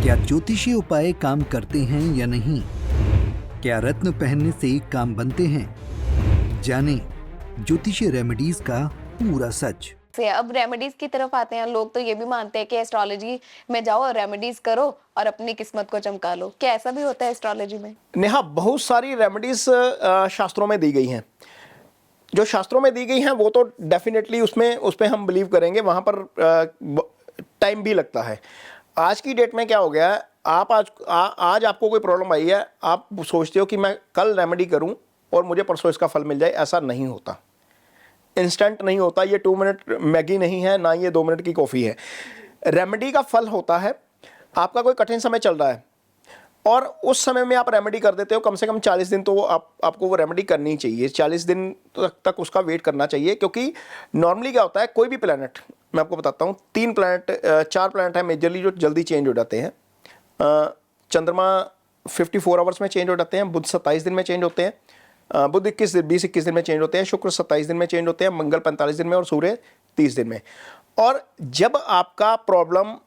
क्या ज्योतिषीय उपाय काम करते हैं या नहीं? क्या रत्न पहनने से काम बनते हैं? जानें ज्योतिषीय रेमेडीज का पूरा सच। अब रेमेडीज की तरफ आते हैं। लोग तो ये भी मानते हैं कि एस्ट्रोलॉजी में जाओ और रेमेडीज करो और अपनी किस्मत को चमका लो। क्या ऐसा भी होता है एस्ट्रोलॉजी में? नेहा, बहुत सारी रेमेडीज शास्त्रों में दी गई हैं। जो शास्त्रों में दी गई हैं वो तो डेफिनेटली उस पे हम बिलीव करेंगे, वहाँ पर टाइम भी लगता है। आज की डेट में क्या हो गया है, आप आज आपको कोई प्रॉब्लम आई है, आप सोचते हो कि मैं कल रेमेडी करूं और मुझे परसों इसका फल मिल जाए। ऐसा नहीं होता, इंस्टेंट नहीं होता। ये 2 मिनट मैगी नहीं है, ना ये 2 मिनट की कॉफ़ी है। रेमेडी का फल होता है, आपका कोई कठिन समय चल रहा है और उस समय में आप रेमेडी कर देते हो। कम से कम 40 दिन तो आपको वो रेमेडी करनी चाहिए। 40 दिन तक उसका वेट करना चाहिए, क्योंकि नॉर्मली क्या होता है, कोई भी प्लैनेट, मैं आपको बताता हूँ, 4 प्लैनेट हैं मेजरली जो जल्दी चेंज हो जाते हैं। चंद्रमा 54 आवर्स में चेंज हो जाते हैं, बुध 27 दिन में चेंज होते हैं, बुध 20-21 दिन में चेंज होते हैं, शुक्र 27 दिन में चेंज होते हैं, मंगल 45 दिन में और सूर्य 30 दिन में। और जब आपका प्रॉब्लम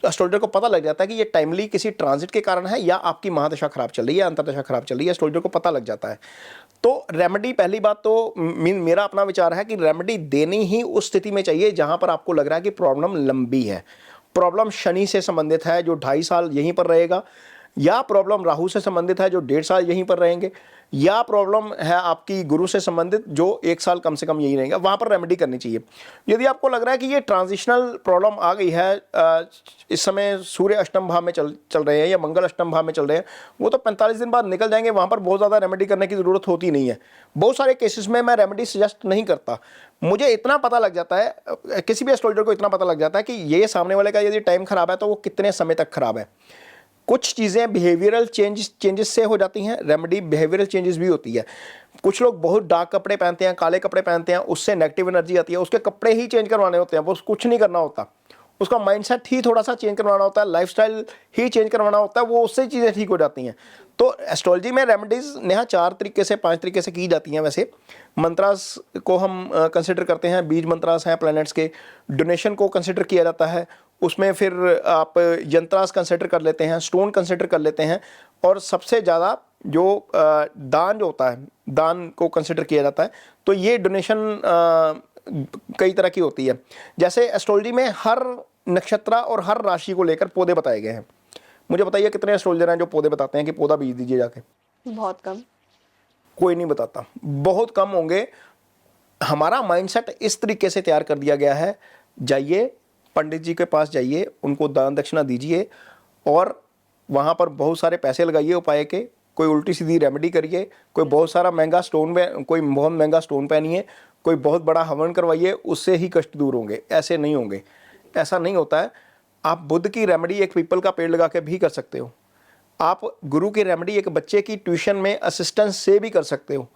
एस्ट्रोलॉजर को पता लग जाता है कि ये टाइमली किसी ट्रांजिट के कारण है या आपकी महादशा खराब चल रही है, अंतरदशा खराब चल रही है, एस्ट्रोलॉजर को पता लग जाता है। तो रेमेडी, पहली बात तो मेरा अपना विचार है कि रेमेडी देनी ही उस स्थिति में चाहिए जहां पर आपको लग रहा है कि प्रॉब्लम लंबी है। प्रॉब्लम शनि से संबंधित है जो 2.5 साल यहीं पर रहेगा, या प्रॉब्लम राहु से संबंधित है जो 1.5 साल यहीं पर रहेंगे, या प्रॉब्लम है आपकी गुरु से संबंधित जो 1 साल कम से कम यही रहेगा, वहाँ पर रेमेडी करनी चाहिए। यदि आपको लग रहा है कि ये ट्रांजिशनल प्रॉब्लम आ गई है, इस समय सूर्य अष्टम भाव में चल रहे हैं या मंगल अष्टम भाव में चल रहे हैं, वो तो 45 दिन बाद निकल जाएंगे, वहाँ पर बहुत ज़्यादा रेमेडी करने की ज़रूरत होती नहीं है। बहुत सारे केसेस में मैं रेमेडी सजेस्ट नहीं करता। मुझे इतना पता लग जाता है, किसी भी एस्ट्रोलॉजर को इतना पता लग जाता है कि ये सामने वाले का यदि टाइम खराब है तो वो कितने समय तक खराब है। कुछ चीज़ें बिहेवियरल चेंजेस से हो जाती हैं, रेमेडी बिहेवियरल चेंजेस भी होती है। कुछ लोग बहुत डार्क कपड़े पहनते हैं, काले कपड़े पहनते हैं, उससे नेगेटिव एनर्जी आती है। उसके कपड़े ही चेंज करवाने होते हैं, वो कुछ नहीं करना होता, उसका माइंडसेट ही थोड़ा सा चेंज करवाना होता है, लाइफस्टाइल ही चेंज करवाना होता है, वो उससे चीज़ें ठीक हो जाती हैं। तो एस्ट्रोलॉजी में रेमेडीज़ नेहा 4 तरीके से 5 तरीके से की जाती हैं। वैसे मंत्रास को हम कंसिडर करते हैं, बीज मंत्रास हैं प्लैनेट्स के। डोनेशन को कंसिडर किया जाता है, उसमें फिर आप यंत्रास कंसिडर कर लेते हैं, स्टोन कंसिडर कर लेते हैं, और सबसे ज़्यादा जो दान जो होता है, दान को कंसिडर किया जाता है। तो ये डोनेशन कई तरह की होती है। जैसे एस्ट्रोलॉजी में हर नक्षत्र और हर राशि को लेकर पौधे बताए गए हैं। मुझे बताइए कितने एस्ट्रोलॉजर हैं जो पौधे बताते हैं कि पौधा बीज दीजिए जाके? बहुत कम। कोई नहीं बताता, बहुत कम होंगे। हमारा माइंडसेट इस तरीके से तैयार कर दिया गया है, जाइए पंडित जी के पास जाइए, उनको दान दक्षिणा दीजिए और वहाँ पर बहुत सारे पैसे लगाइए उपाय के। कोई उल्टी सीधी रेमेडी करिए, कोई बहुत सारा महंगा स्टोन कोई बहुत महंगा स्टोन पहनिए, कोई बहुत बड़ा हवन करवाइए, उससे ही कष्ट दूर होंगे। ऐसे नहीं होंगे, ऐसा नहीं होता है। आप बुद्ध की रेमेडी एक पीपल का पेड़ लगा के भी कर सकते हो। आप गुरु की रेमेडी एक बच्चे की ट्यूशन में असिस्टेंस से भी कर सकते हो।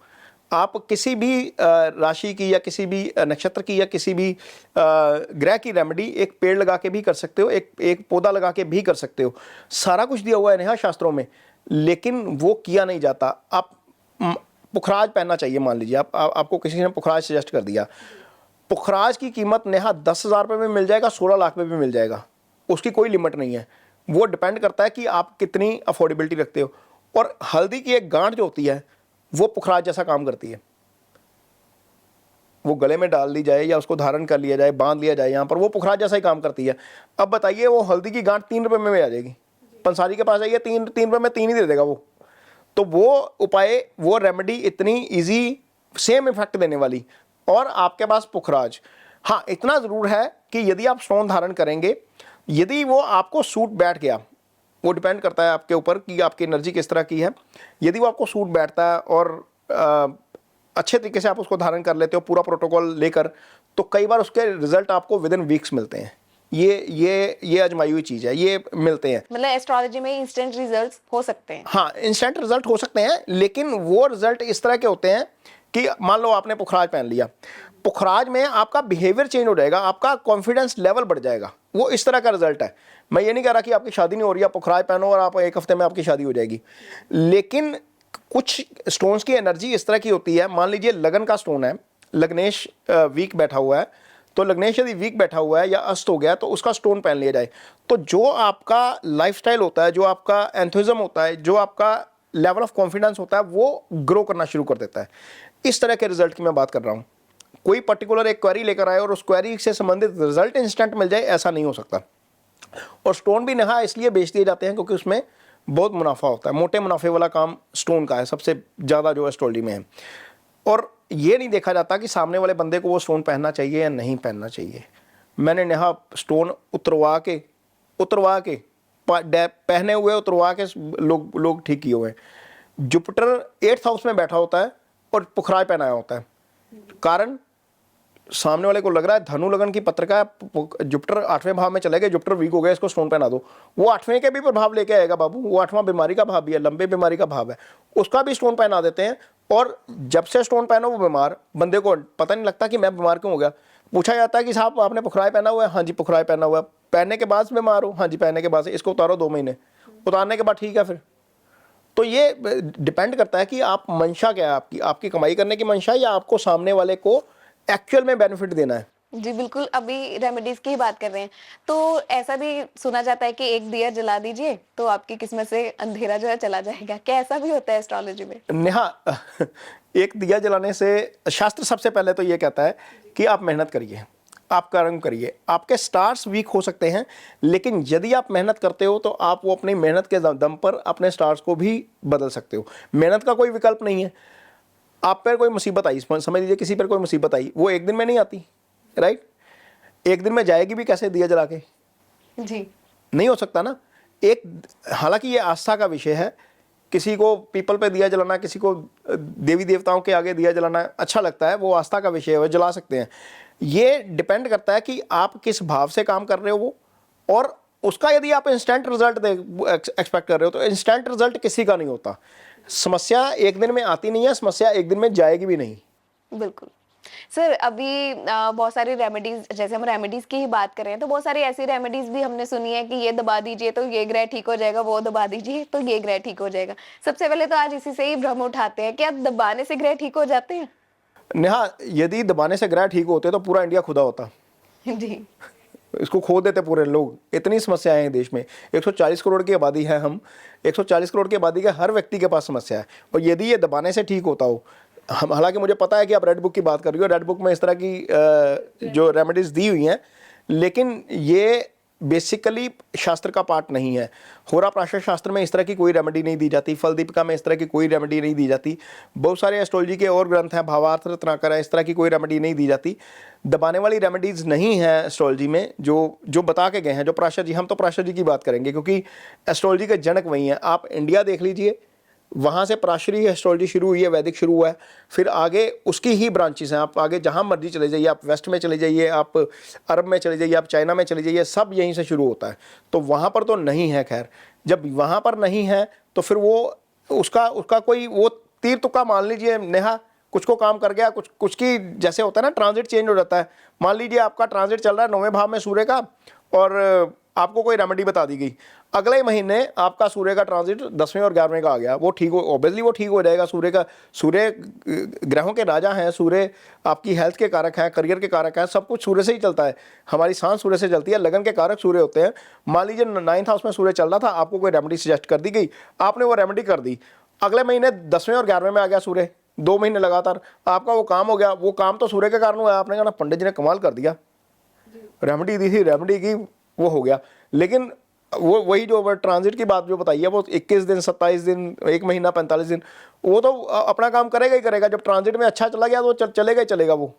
आप किसी भी राशि की या किसी भी नक्षत्र की या किसी भी ग्रह की रेमेडी एक पेड़ लगा के भी कर सकते हो, एक पौधा लगा के भी कर सकते हो। सारा कुछ दिया हुआ है नेहा शास्त्रों में, लेकिन वो किया नहीं जाता। आप पुखराज पहनना चाहिए, मान लीजिए आपको किसी ने पुखराज सजेस्ट कर दिया। पुखराज की कीमत नेहा 10,000 रुपये में मिल जाएगा, 16 लाख में भी मिल जाएगा, उसकी कोई लिमिट नहीं है। वो डिपेंड करता है कि आप कितनी अफोर्डेबिलिटी रखते हो। और हल्दी की एक गांठ जो होती है वो पुखराज जैसा काम करती है। वो गले में डाल दी जाए या उसको धारण कर लिया जाए, बांध लिया जाए यहाँ पर, वो पुखराज जैसा ही काम करती है। अब बताइए, वो हल्दी की गांठ 3 रुपये में आ जाएगी, पंसारी के पास जाइए 3 रुपये में 3 ही दे देगा वो। तो वो उपाय, वो रेमेडी इतनी ईजी, सेम इफेक्ट देने वाली, और आपके पास पुखराज। हाँ, इतना ज़रूर है कि यदि आप स्टोन धारण करेंगे, यदि वो आपको सूट बैठ गया, वो डिपेंड करता है आपके ऊपर कि आपकी एनर्जी किस तरह की है। यदि वो आपको सूट बैठता है और अच्छे तरीके से आप उसको धारण कर लेते हो पूरा प्रोटोकॉल लेकर, तो कई बार उसके रिजल्ट आपको विद इन वीक्स मिलते हैं। ये आजमाई हुई चीज़ है, ये मिलते हैं। मतलब एस्ट्रोलॉजी में इंस्टेंट रिजल्ट्स हो सकते हैं? हाँ, इंस्टेंट रिजल्ट हो सकते हैं, लेकिन वो रिजल्ट इस तरह के होते हैं कि मान लो आपने पुखराज पहन लिया, पुखराज में आपका बिहेवियर चेंज हो जाएगा, आपका कॉन्फिडेंस लेवल बढ़ जाएगा। वो इस तरह का रिजल्ट है। मैं ये नहीं कह रहा कि आपकी शादी नहीं हो रही, आप पुखराज पहनो और आप 1 हफ्ते में आपकी शादी हो जाएगी, लेकिन कुछ स्टोन्स की एनर्जी इस तरह की होती है। मान लीजिए लगन का स्टोन है, लग्नेश वीक बैठा हुआ है, तो लग्नेश यदि वीक बैठा हुआ है या अस्त हो गया तो उसका स्टोन पहन लिया जाए। तो जो आपका लाइफस्टाइल होता है, जो आपका एंथुइज्म होता है, जो आपका लेवल ऑफ कॉन्फिडेंस होता है, वो ग्रो करना शुरू कर देता है। इस तरह के रिजल्ट की मैं बात कर रहा हूँ। कोई पर्टिकुलर एक क्वेरी लेकर आए और उस क्वेरी से संबंधित रिजल्ट इंस्टेंट मिल जाए, ऐसा नहीं हो सकता। और स्टोन भी नेहा इसलिए बेच दिए जाते हैं क्योंकि उसमें बहुत मुनाफा होता है। मोटे मुनाफे वाला काम स्टोन का है सबसे ज़्यादा जो एस्ट्रोलॉजी में है। और ये नहीं देखा जाता कि सामने वाले बंदे को वो स्टोन पहनना चाहिए या नहीं पहनना चाहिए। मैंने नेहा स्टोन उतरवा के पहने हुए उतरवा के लोग ठीक किए हुए हैं। जुपिटर 8th हाउस में बैठा होता है और पुखराज पहनाया होता है। कारण सामने वाले को लग रहा है धनु लगन की पत्रिका है, जुपिटर 8वें भाव में चले गए, जुपिटर वीक हो गया, इसको स्टोन पहना दो। वो 8वें के भी प्रभाव लेके आएगा बाबू। वो 8वां बीमारी का भाव भी है, लंबे बीमारी का भाव है, उसका भी स्टोन पहना देते हैं। और जब से स्टोन पहनो वो बीमार, बंदे को पता नहीं लगता कि मैं बीमार क्यों हो गया। पूछा जाता है कि साहब आपने पुखराज पहना हुआ है? हाँ जी पुखराज पहना हुआ है। पहनने के बाद बीमार हो? हाँ जी पहनने के बाद से। इसको उतारो 2 महीने, उतारने के बाद ठीक है फिर। तो ये डिपेंड करता है कि आप मंशा क्या है आपकी कमाई करने की मंशा, या आपको सामने वाले को एक्चुअल में बेनिफिट देना है। जी बिल्कुल, अभी रेमेडीज की ही बात कर रहे हैं तो ऐसा भी सुना जाता है कि एक दिया जला दीजिए तो आपकी किस्मत से अंधेरा जो है चला जाएगा। क्या ऐसा भी होता है एस्ट्रोलॉजी में? नेहा, एक दिया जलाने से शास्त्र सबसे पहले तो ये कहता है कि आप मेहनत करिए, आप कर्म करिए। आपके स्टार्स वीक हो सकते हैं, लेकिन यदि आप मेहनत करते हो तो आप वो अपनी मेहनत के दम पर अपने स्टार्स को भी बदल सकते हो। मेहनत का कोई विकल्प नहीं है। आप पर कोई मुसीबत आई, समझ लीजिए किसी पर कोई मुसीबत आई, वो एक दिन में नहीं आती, राइट? एक दिन में जाएगी भी कैसे दिया जला के? जी नहीं हो सकता ना। हालांकि ये आस्था का विषय है, किसी को पीपल पे दिया जलाना, किसी को देवी देवताओं के आगे दिया जलाना अच्छा लगता है, वो आस्था का विषय है, वो जला सकते हैं। ये डिपेंड करता है कि आप किस भाव से काम कर रहे हो वो, और उसका यदि आप इंस्टेंट रिजल्ट एक्सपेक्ट कर रहे हो तो इंस्टेंट रिजल्ट किसी का नहीं होता। समस्या एक दिन में आती नहीं है, समस्या एक दिन में जाएगी भी नहीं। बिल्कुल सर, अभी बहुत सारी रेमेडीज, जैसे हम रेमेडीज की ही बात कर रहे हैं तो बहुत सारी ऐसी रेमेडीज भी हमने सुनी है कि ये दबा दीजिए तो ये ग्रह ठीक हो जाएगा, वो दबा दीजिए तो ये ग्रह ठीक हो जाएगा। सबसे पहले तो आज इसी से ही भ्रम उठाते हैं, क्या दबाने से ग्रह ठीक हो जाते हैं? नेहा, यदि दबाने से ग्रह ठीक होते तो पूरा इंडिया खुदा होता। जी इसको खो देते पूरे लोग। इतनी समस्याएं हैं देश में, 140 करोड़ की आबादी है हम, 140 करोड़ की आबादी के हर व्यक्ति के पास समस्या है। और यदि ये दबाने से ठीक होता हो, हम, हालांकि मुझे पता है कि आप रेड बुक की बात कर रही हो, रेड बुक में इस तरह की जो रेमेडीज दी हुई हैं, लेकिन ये बेसिकली शास्त्र का पार्ट नहीं है। होरा प्राशर शास्त्र में इस तरह की कोई रेमेडी नहीं दी जाती, फल दीपिका में इस तरह की कोई रेमेडी नहीं दी जाती, बहुत सारे एस्ट्रोलॉजी के और ग्रंथ हैं, भावार्थ रत्नाकर है, इस तरह की कोई रेमेडी नहीं दी जाती। दबाने वाली रेमेडीज़ नहीं है एस्ट्रोलॉजी में जो बता के गए हैं, जो प्राशर जी, हम तो प्राशर जी की बात करेंगे क्योंकि एस्ट्रोलॉजी के जनक वही हैं। आप इंडिया देख लीजिए, वहाँ से प्राशरी एस्ट्रोलॉजी शुरू हुई है, वैदिक शुरू हुआ है, फिर आगे उसकी ही ब्रांचेस हैं। आप आगे जहाँ मर्जी चले जाइए, आप वेस्ट में चले जाइए, आप अरब में चले जाइए, आप चाइना में चले जाइए, सब यहीं से शुरू होता है। तो वहाँ पर तो नहीं है। खैर, जब वहाँ पर नहीं है तो फिर वो उसका कोई वो तीर तुक्का मान लीजिए नेहा, कुछ को काम कर गया, कुछ की जैसे होता है ना, ट्रांजिट चेंज हो जाता है। मान लीजिए आपका ट्रांजिट चल रहा है 9वें भाव में सूर्य का, और आपको कोई रेमेडी बता दी गई, अगले महीने आपका सूर्य का ट्रांजिट 10वें और 11वें का आ गया, वो ठीक हो, ऑब्वियसली वो ठीक हो जाएगा। सूर्य ग्रहों के राजा हैं, सूर्य आपकी हेल्थ के कारक हैं, करियर के कारक हैं, सब कुछ सूर्य से ही चलता है। हमारी सांस सूर्य से चलती है, लगन के कारक सूर्य होते हैं। मान लीजिए 9th हाउस में सूर्य चल रहा था, आपको कोई रेमेडी सजेस्ट कर दी गई, आपने वो रेमेडी कर दी, अगले महीने 10वें और 11वें में आ गया सूर्य, 2 महीने लगातार आपका वो काम हो गया। वो काम तो सूर्य के कारण हुआ। आपने कहा ना पंडित जी ने कमाल कर दिया, रेमेडी दी थी, रेमेडी की, वो हो गया। लेकिन वो वही जो ट्रांजिट की बात जो बताई है, वो 21 दिन, 27 दिन, 1 महीना, 45 दिन, वो तो अपना काम करेगा ही करेगा। जब ट्रांजिट में अच्छा चला गया तो चलेगा ही चलेगा वो।